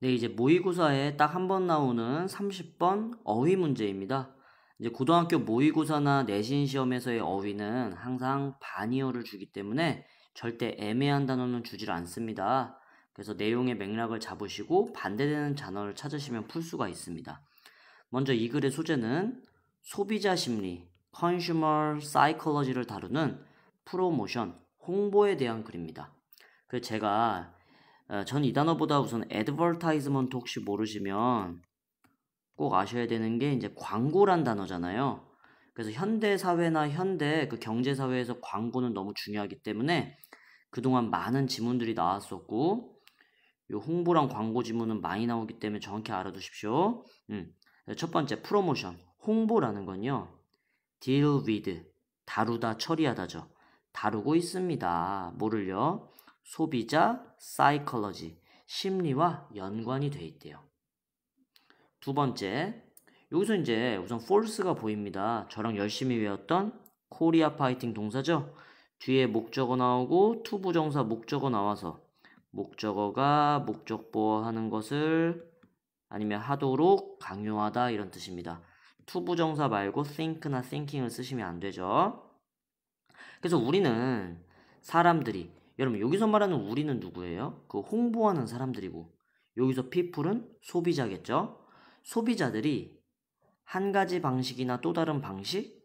네, 이제 모의고사에 딱 한 번 나오는 30번 어휘 문제입니다. 이제 고등학교 모의고사나 내신 시험에서의 어휘는 항상 반이어를 주기 때문에 절대 애매한 단어는 주질 않습니다. 그래서 내용의 맥락을 잡으시고 반대되는 단어를 찾으시면 풀 수가 있습니다. 먼저 이 글의 소재는 소비자 심리, consumer psychology를 다루는 프로모션, 홍보에 대한 글입니다. 그래서 제가 전 이 단어보다 우선 advertisement 혹시 모르시면 꼭 아셔야 되는 게 이제 광고란 단어잖아요. 그래서 현대 사회나 현대 그 경제 사회에서 광고는 너무 중요하기 때문에 그동안 많은 지문들이 나왔었고 요 홍보랑 광고 지문은 많이 나오기 때문에 정확히 알아두십시오. 첫 번째 프로모션, 홍보라는 건요. deal with, 다루다, 처리하다죠. 다루고 있습니다. 뭐를요? 소비자 psychology, 심리와 연관이 돼 있대요. 두 번째, 여기서 이제 우선 force가 보입니다. 저랑 열심히 외웠던 코리아 파이팅 동사죠. 뒤에 목적어 나오고 투부정사 목적어 나와서 목적어가 목적보호하는 것을 아니면 하도록 강요하다 이런 뜻입니다. 투부정사 말고 think나 thinking을 쓰시면 안 되죠. 그래서 우리는 사람들이, 여러분 여기서 말하는 우리는 누구예요? 그 홍보하는 사람들이고, 여기서 people은 소비자겠죠? 소비자들이 한 가지 방식이나 또 다른 방식?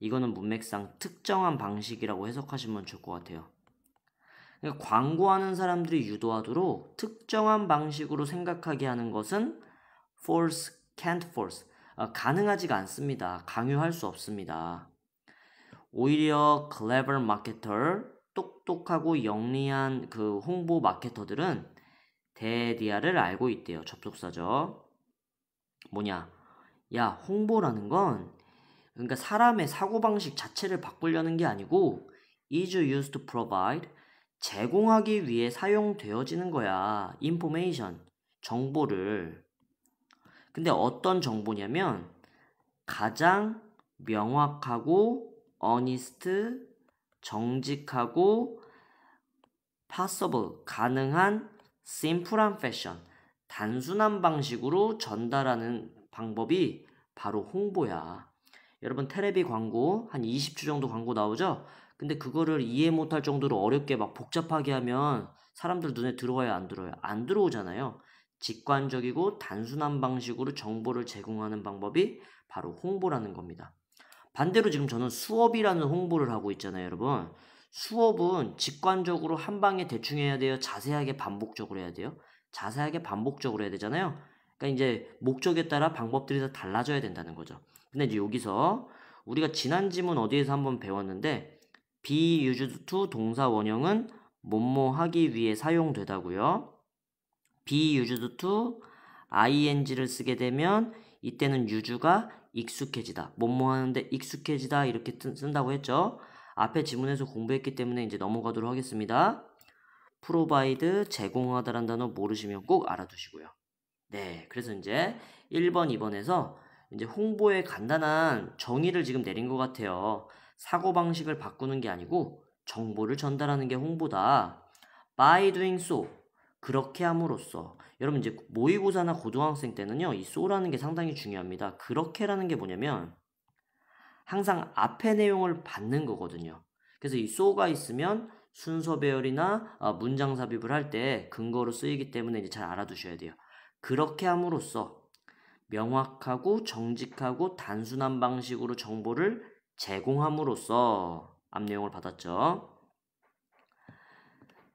이거는 문맥상 특정한 방식이라고 해석하시면 좋을 것 같아요. 그러니까 광고하는 사람들이 유도하도록 특정한 방식으로 생각하게 하는 것은 force, can't force. 가능하지가 않습니다. 강요할 수 없습니다. 오히려 clever marketer, 똑똑하고 영리한 그 홍보 마케터들은 대디아를 알고 있대요. 접속사죠. 뭐냐? 야, 홍보라는 건 그러니까 사람의 사고방식 자체를 바꾸려는 게 아니고 is used to provide, 제공하기 위해 사용되어지는 거야. information, 정보를. 근데 어떤 정보냐면 가장 명확하고 honest, 정직하고 possible, 가능한 simple한 fashion, 단순한 방식으로 전달하는 방법이 바로 홍보야. 여러분 텔레비 광고 한 20초 정도 광고 나오죠? 근데 그거를 이해 못할 정도로 어렵게 막 복잡하게 하면 사람들 눈에 들어와요, 안 들어와요? 안 들어오잖아요. 직관적이고 단순한 방식으로 정보를 제공하는 방법이 바로 홍보라는 겁니다. 반대로 지금 저는 수업이라는 홍보를 하고 있잖아요, 여러분. 수업은 직관적으로 한 방에 대충 해야 돼요? 자세하게 반복적으로 해야 돼요? 자세하게 반복적으로 해야 되잖아요. 그러니까 이제 목적에 따라 방법들이 다 달라져야 된다는 거죠. 근데 이제 여기서 우리가 지난 지문 어디에서 한번 배웠는데 be used to 동사 원형은 뭐뭐 하기 위해 사용되다고요. be used to ing를 쓰게 되면 이때는 use가 익숙해지다. 뭐뭐 하는데 익숙해지다 이렇게 쓴다고 했죠. 앞에 지문에서 공부했기 때문에 이제 넘어가도록 하겠습니다. provide, 제공하다라는 단어 모르시면 꼭 알아두시고요. 네, 그래서 이제 1번, 2번에서 이제 홍보의 간단한 정의를 지금 내린 것 같아요. 사고방식을 바꾸는 게 아니고 정보를 전달하는 게 홍보다. By doing so, 그렇게 함으로써. 여러분 이제 모의고사나 고등학생 때는요, 이 so라는 게 상당히 중요합니다. 그렇게라는 게 뭐냐면 항상 앞에 내용을 받는 거거든요. 그래서 이 so가 있으면 순서 배열이나 문장 삽입을 할 때 근거로 쓰이기 때문에 이제 잘 알아두셔야 돼요. 그렇게 함으로써 명확하고 정직하고 단순한 방식으로 정보를 제공함으로써 앞 내용을 받았죠.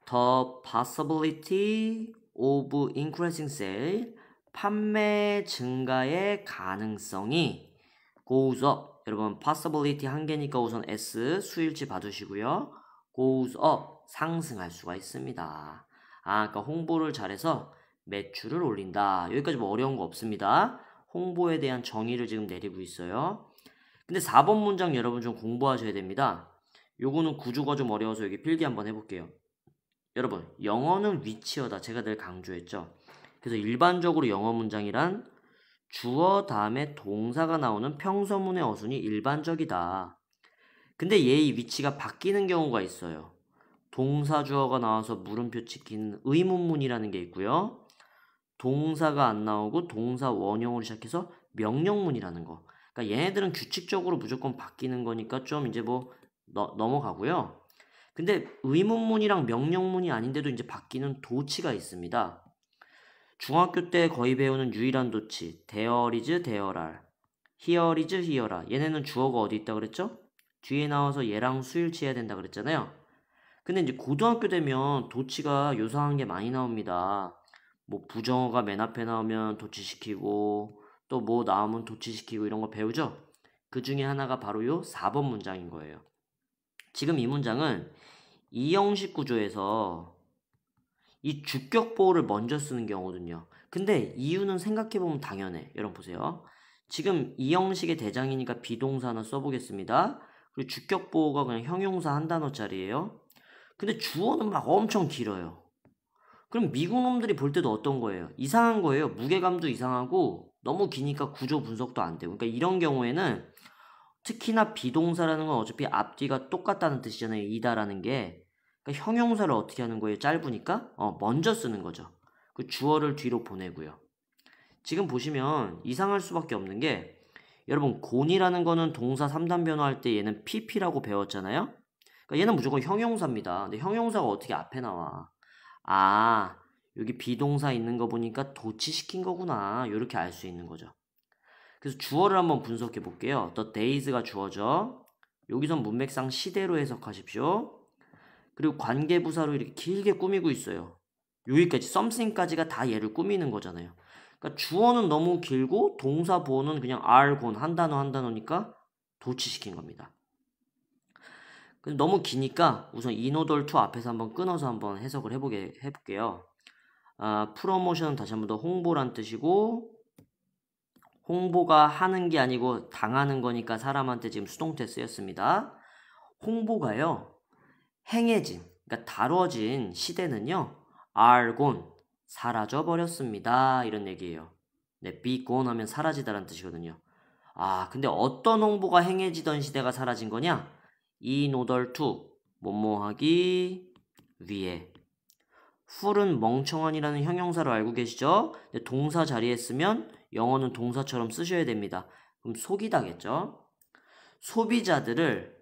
The possibility of increasing sale, 판매 증가의 가능성이 goes up. 여러분 possibility 한 개니까 우선 S 수일치 봐두시고요. goes up, 상승할 수가 있습니다. 그러니까 홍보를 잘해서 매출을 올린다. 여기까지 뭐 어려운 거 없습니다. 홍보에 대한 정의를 지금 내리고 있어요. 근데 4번 문장 여러분 좀 공부하셔야 됩니다. 요거는 구조가 좀 어려워서 여기 필기 한번 해볼게요. 여러분 영어는 위치어다. 제가 늘 강조했죠. 그래서 일반적으로 영어 문장이란 주어 다음에 동사가 나오는 평서문의 어순이 일반적이다. 근데 얘의 위치가 바뀌는 경우가 있어요. 동사 주어가 나와서 물음표 찍히는 의문문이라는 게 있고요. 동사가 안 나오고 동사 원형으로 시작해서 명령문이라는 거. 그러니까 얘네들은 규칙적으로 무조건 바뀌는 거니까 좀 이제 뭐 넘어가고요. 근데 의문문이랑 명령문이 아닌데도 이제 바뀌는 도치가 있습니다. 중학교 때 거의 배우는 유일한 도치. there is, there are. here is, here are. 얘네는 주어가 어디 있다 그랬죠? 뒤에 나와서 얘랑 수일치해야 된다 그랬잖아요. 근데 이제 고등학교 되면 도치가 요상한 게 많이 나옵니다. 뭐 부정어가 맨 앞에 나오면 도치시키고 또 뭐 나오면 도치시키고 이런 거 배우죠? 그 중에 하나가 바로 요 4번 문장인 거예요. 지금 이 문장은 이 형식 구조에서 이 주격 보호를 먼저 쓰는 경우거든요. 근데 이유는 생각해보면 당연해. 여러분 보세요. 지금 이 형식의 대장이니까 비동사 하나 써보겠습니다. 그리고 주격 보호가 그냥 형용사 한 단어짜리예요. 근데 주어는 막 엄청 길어요. 그럼 미국 놈들이 볼 때도 어떤 거예요? 이상한 거예요. 무게감도 이상하고 너무 기니까 구조 분석도 안 되고. 그러니까 이런 경우에는 특히나 비동사라는 건 어차피 앞뒤가 똑같다는 뜻이잖아요. 이다라는 게. 그러니까 형용사를 어떻게 하는 거예요? 짧으니까 먼저 쓰는 거죠. 그 주어를 뒤로 보내고요. 지금 보시면 이상할 수밖에 없는 게 여러분 곤이라는 거는 동사 3단 변화할 때 얘는 pp라고 배웠잖아요. 그러니까 얘는 무조건 형용사입니다. 근데 형용사가 어떻게 앞에 나와? 아, 여기 비동사 있는 거 보니까 도치시킨 거구나. 이렇게 알 수 있는 거죠. 그래서 주어를 한번 분석해 볼게요. The days가 주어죠. 여기선 문맥상 시대로 해석하십시오. 그리고 관계부사로 이렇게 길게 꾸미고 있어요. 여기까지 something까지가 다 얘를 꾸미는 거잖아요. 그러니까 주어는 너무 길고 동사 보어는 그냥 are, gone 한 단어니까 도치시킨 겁니다. 너무 기니까 우선 in order to 앞에서 한번 끊어서 한번 해석을 해볼게요. 프로모션은 다시 한번 더 홍보란 뜻이고 홍보가 하는 게 아니고 당하는 거니까 사람한테 지금 수동태 쓰였습니다. 홍보가요. 행해진, 그러니까 다뤄진 시대는요. are gone, 사라져 버렸습니다. 이런 얘기예요. 네, be gone 하면 사라지다라는 뜻이거든요. 근데 어떤 홍보가 행해지던 시대가 사라진 거냐? in order to, 뭐뭐하기 위해. full은 멍청한이라는 형용사로 알고 계시죠? 동사 자리에 쓰면 영어는 동사처럼 쓰셔야 됩니다. 그럼 속이다겠죠? 소비자들을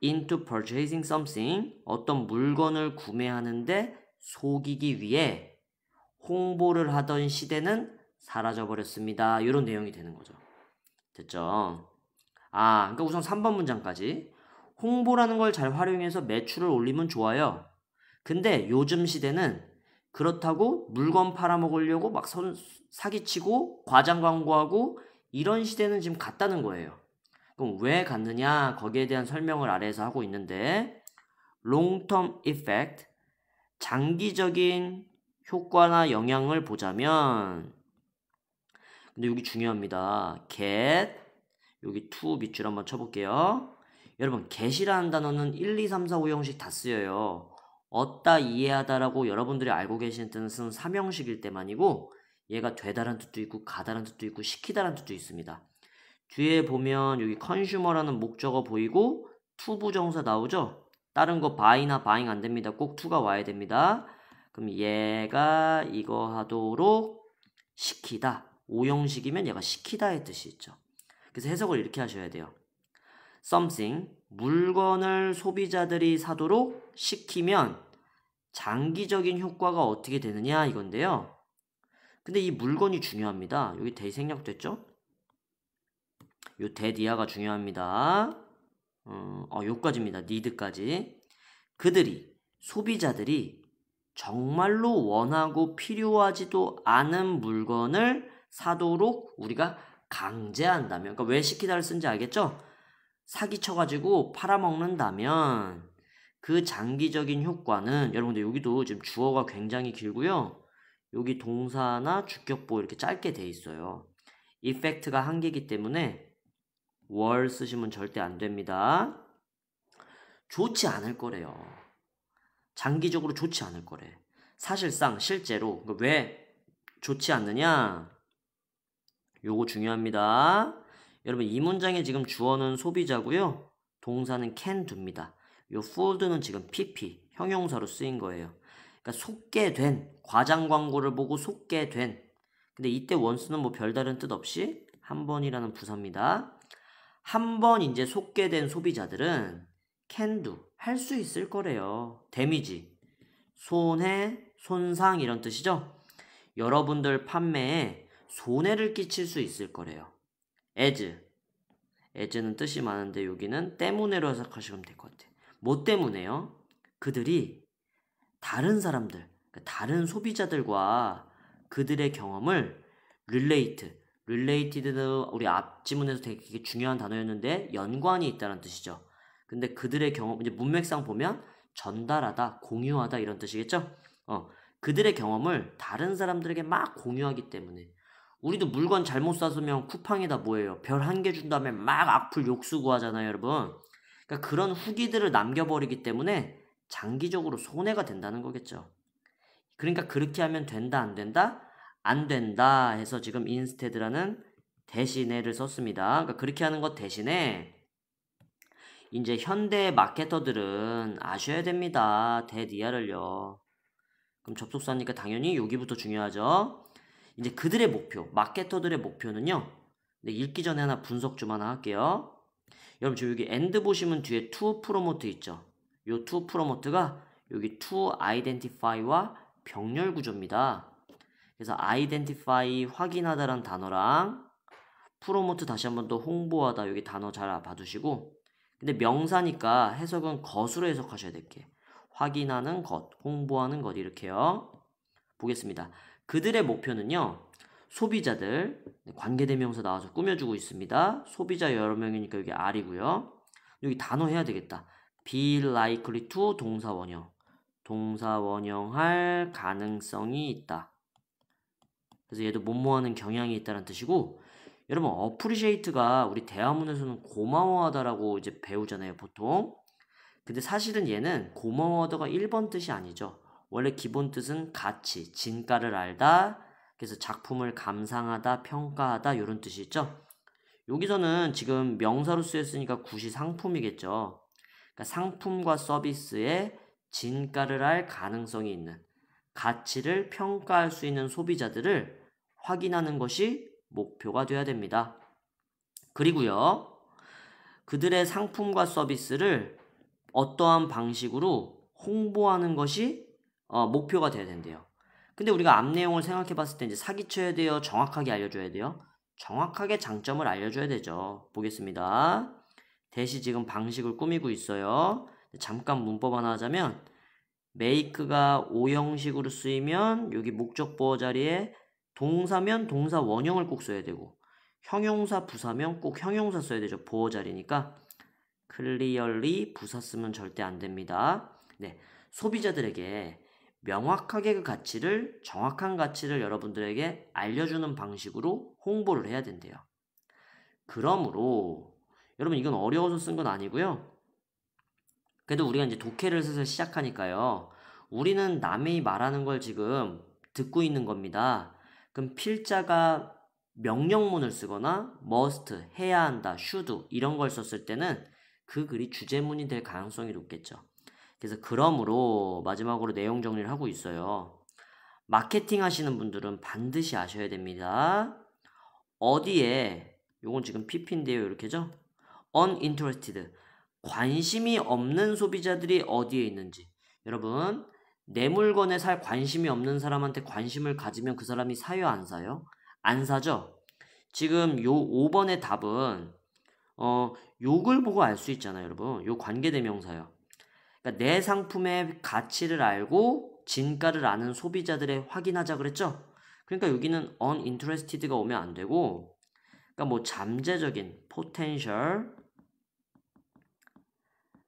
into purchasing something, 어떤 물건을 구매하는데 속이기 위해 홍보를 하던 시대는 사라져버렸습니다. 이런 내용이 되는 거죠. 됐죠? 그러니까 우선 3번 문장까지. 홍보라는 걸 잘 활용해서 매출을 올리면 좋아요. 근데 요즘 시대는 그렇다고 물건 팔아먹으려고 막 사기치고 과장 광고하고 이런 시대는 지금 갔다는 거예요. 그럼 왜 갔느냐? 거기에 대한 설명을 아래에서 하고 있는데 long-term effect, 장기적인 효과나 영향을 보자면 근데 여기 중요합니다. get, 여기 to 밑줄 한번 쳐볼게요. 여러분 get이라는 단어는 1, 2, 3, 4, 5 형식 다 쓰여요. 얻다, 이해하다라고 여러분들이 알고 계시는 뜻은 3형식일 때만이고 얘가 되다라는 뜻도 있고 가다라는 뜻도 있고 시키다라는 뜻도 있습니다. 뒤에 보면 여기 consumer라는 목적어 보이고 to 부정사 나오죠? 다른 거 buy나 buying 안 됩니다. 꼭 to가 와야 됩니다. 그럼 얘가 이거 하도록 시키다. 5형식이면 얘가 시키다의 뜻이 있죠. 그래서 해석을 이렇게 하셔야 돼요. something, 물건을 소비자들이 사도록 시키면 장기적인 효과가 어떻게 되느냐 이건데요. 근데 이 물건이 중요합니다. 여기 대 생략됐죠? 요 대디아가 중요합니다. 요까지입니다. need까지. 그들이, 소비자들이 정말로 원하고 필요하지도 않은 물건을 사도록 우리가 강제한다면, 그러니까 왜 시키다를 쓴지 알겠죠? 사기쳐가지고 팔아먹는다면 그 장기적인 효과는 여러분들 여기도 지금 주어가 굉장히 길고요. 여기 동사나 주격보 이렇게 짧게 돼 있어요. effect가 한계이기 때문에 were 쓰시면 절대 안 됩니다. 좋지 않을 거래요. 장기적으로 좋지 않을 거래. 사실상 실제로 왜 좋지 않느냐? 요거 중요합니다. 여러분 이 문장에 지금 주어는 소비자고요. 동사는 can do입니다. 요 food는 지금 pp 형용사로 쓰인 거예요. 그러니까 속게 된 과장 광고를 보고 속게 된 근데 이때 once는 뭐 별다른 뜻 없이 한 번이라는 부사입니다. 한 번 이제 속개된 소비자들은 can do, 할 수 있을 거래요. 데미지, 손해, 손상 이런 뜻이죠. 여러분들 판매에 손해를 끼칠 수 있을 거래요. as는 뜻이 많은데 여기는 때문에로 해석하시면 될 것 같아요. 뭐 때문에요? 그들이 다른 사람들, 다른 소비자들과 그들의 경험을 related는 우리 앞 지문에서 되게 중요한 단어였는데 연관이 있다는 뜻이죠. 근데 그들의 경험, 이제 문맥상 보면 전달하다, 공유하다 이런 뜻이겠죠? 그들의 경험을 다른 사람들에게 막 공유하기 때문에 우리도 물건 잘못 샀으면 쿠팡에다 뭐예요? 별 1개 준 다음에 막 악플 욕쓰고 하잖아요, 여러분. 그러니까 그런 후기들을 남겨버리기 때문에 장기적으로 손해가 된다는 거겠죠. 그러니까 그렇게 하면 된다, 안 된다? 안 된다 해서 지금 instead라는 대신에를 썼습니다. 그러니까 그렇게 하는 것 대신에 이제 현대 마케터들은 아셔야 됩니다. 대니아를요. 그럼 접속사니까 당연히 여기부터 중요하죠. 이제 그들의 목표, 마케터들의 목표는요. 근데 읽기 전에 하나 분석 좀 하나 할게요. 여러분 지금 여기 end 보시면 뒤에 to promote 있죠. 요 to promote가 여기 to identify와 병렬 구조입니다. 그래서 identify 확인하다라는 단어랑 promote 다시 한번 더 홍보하다 여기 단어 잘 봐두시고 근데 명사니까 해석은 것으로 해석하셔야 될게 확인하는 것, 홍보하는 것 이렇게요. 보겠습니다. 그들의 목표는요. 소비자들, 관계대명사 나와서 꾸며주고 있습니다. 소비자 여러 명이니까 여기 R이고요. 여기 단어 해야 되겠다. be likely to 동사원형. 동사원형할 가능성이 있다. 그래서 얘도 뭐뭐하는 경향이 있다는 뜻이고 여러분 appreciate가 우리 대화문에서는 고마워하다라고 이제 배우잖아요. 보통. 근데 사실은 얘는 고마워하다가 1번 뜻이 아니죠. 원래 기본 뜻은 가치, 진가를 알다. 그래서 작품을 감상하다, 평가하다 이런 뜻이 있죠. 여기서는 지금 명사로 쓰였으니까 굿이 상품이겠죠. 그러니까 상품과 서비스의 진가를 알 가능성이 있는 가치를 평가할 수 있는 소비자들을 확인하는 것이 목표가 되어야 됩니다. 그리고요. 그들의 상품과 서비스를 어떠한 방식으로 홍보하는 것이 목표가 돼야 된대요. 근데 우리가 앞 내용을 생각해 봤을 때 이제 사기쳐야 돼요? 정확하게 알려줘야 돼요? 정확하게 장점을 알려줘야 되죠. 보겠습니다. 대시 지금 방식을 꾸미고 있어요. 잠깐 문법 하나 하자면 make가 오형식으로 쓰이면 여기 목적보어 자리에 동사면 동사 원형을 꼭 써야 되고 형용사 부사면 꼭 형용사 써야 되죠. 보어 자리니까 clearly 부사 쓰면 절대 안 됩니다. 네, 소비자들에게 명확하게 그 가치를 정확한 가치를 여러분들에게 알려주는 방식으로 홍보를 해야 된대요. 그러므로 여러분 이건 어려워서 쓴 건 아니고요. 그래도 우리가 이제 독해를 슬슬 시작하니까요. 우리는 남이 말하는 걸 지금 듣고 있는 겁니다. 그럼 필자가 명령문을 쓰거나 must, 해야 한다, should 이런 걸 썼을 때는 그 글이 주제문이 될 가능성이 높겠죠. 그래서 그러므로 마지막으로 내용 정리를 하고 있어요. 마케팅 하시는 분들은 반드시 아셔야 됩니다. 어디에, 요건 지금 PP인데요. 이렇게죠. uninterested, 관심이 없는 소비자들이 어디에 있는지. 여러분, 내 물건에 살 관심이 없는 사람한테 관심을 가지면 그 사람이 사요, 안 사요? 안 사죠? 지금 요 5번의 답은 욕을 보고 알 수 있잖아요, 여러분. 요 관계대명사요. 그러니까 내 상품의 가치를 알고 진가를 아는 소비자들의 확인하자 그랬죠? 그러니까 여기는 uninterested가 오면 안 되고 그러니까 뭐 잠재적인 potential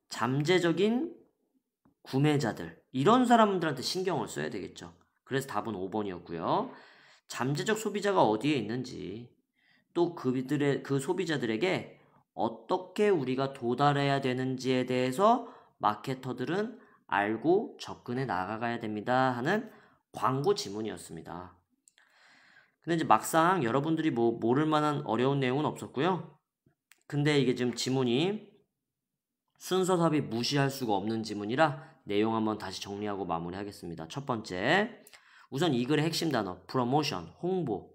잠재적인 구매자들 이런 사람들한테 신경을 써야 되겠죠. 그래서 답은 5번이었고요. 잠재적 소비자가 어디에 있는지 또 그 소비자들에게 어떻게 우리가 도달해야 되는지에 대해서 마케터들은 알고 접근해 나가야 됩니다 하는 광고 지문이었습니다. 근데 이제 막상 여러분들이 뭐 모를 만한 어려운 내용은 없었고요. 근데 이게 지금 지문이 순서삽이 무시할 수가 없는 지문이라 내용 한번 다시 정리하고 마무리하겠습니다. 첫 번째, 우선 이 글의 핵심 단어, promotion, 홍보.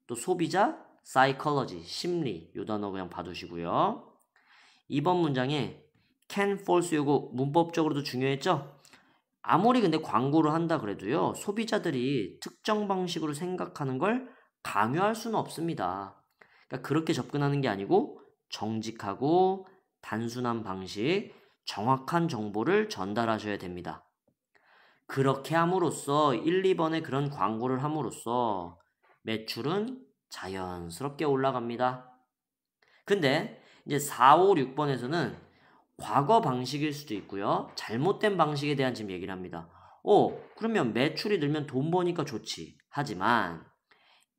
또 소비자, psychology, 심리 요 단어 그냥 봐두시고요. 이번 문장에 can, false 요거 문법적으로도 중요했죠? 아무리 근데 광고를 한다 그래도요, 소비자들이 특정 방식으로 생각하는 걸 강요할 수는 없습니다. 그러니까 그렇게 접근하는 게 아니고 정직하고 단순한 방식, 정확한 정보를 전달하셔야 됩니다. 그렇게 함으로써 1, 2번에 그런 광고를 함으로써 매출은 자연스럽게 올라갑니다. 근데 이제 4, 5, 6번에서는 과거 방식일 수도 있고요. 잘못된 방식에 대한 지금 얘기를 합니다. 그러면 매출이 늘면 돈 버니까 좋지. 하지만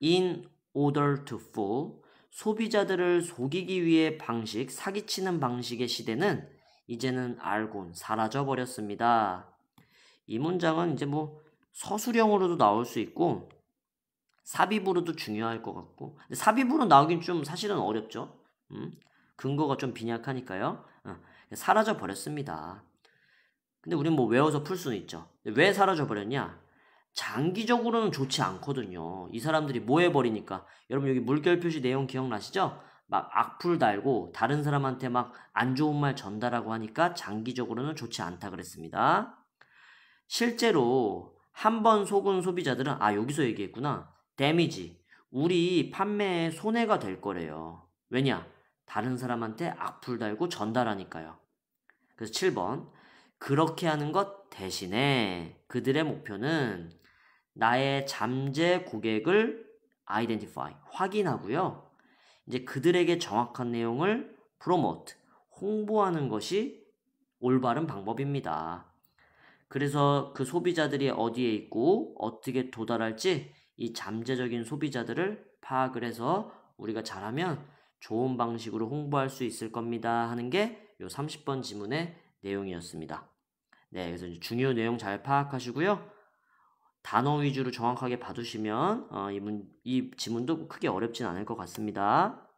in order to fool, 소비자들을 속이기 위해 방식, 사기치는 방식의 시대는 이제는 알곤 사라져 버렸습니다. 이 문장은 이제 뭐 서술형으로도 나올 수 있고 삽입으로도 중요할 것 같고, 근데 삽입으로 나오긴 좀 사실은 어렵죠. 근거가 좀 빈약하니까요. 사라져 버렸습니다. 근데 우린 뭐 외워서 풀 수는 있죠. 왜 사라져 버렸냐? 장기적으로는 좋지 않거든요. 이 사람들이 뭐 해버리니까. 여러분 여기 물결 표시 내용 기억나시죠? 막 악플 달고 다른 사람한테 막 안 좋은 말 전달하고 하니까 장기적으로는 좋지 않다 그랬습니다. 실제로 한 번 속은 소비자들은 여기서 얘기했구나. 데미지. 우리 판매에 손해가 될 거래요. 왜냐? 다른 사람한테 악플 달고 전달하니까요. 그래서 7번. 그렇게 하는 것 대신에 그들의 목표는 나의 잠재 고객을 identify, 확인하고요. 이제 그들에게 정확한 내용을 promote, 홍보하는 것이 올바른 방법입니다. 그래서 그 소비자들이 어디에 있고 어떻게 도달할지 이 잠재적인 소비자들을 파악을 해서 우리가 잘하면 좋은 방식으로 홍보할 수 있을 겁니다 하는 게 요 30번 지문의 내용이었습니다. 네, 그래서 이제 중요 내용 잘 파악하시고요. 단어 위주로 정확하게 봐두시면 이 지문도 크게 어렵진 않을 것 같습니다.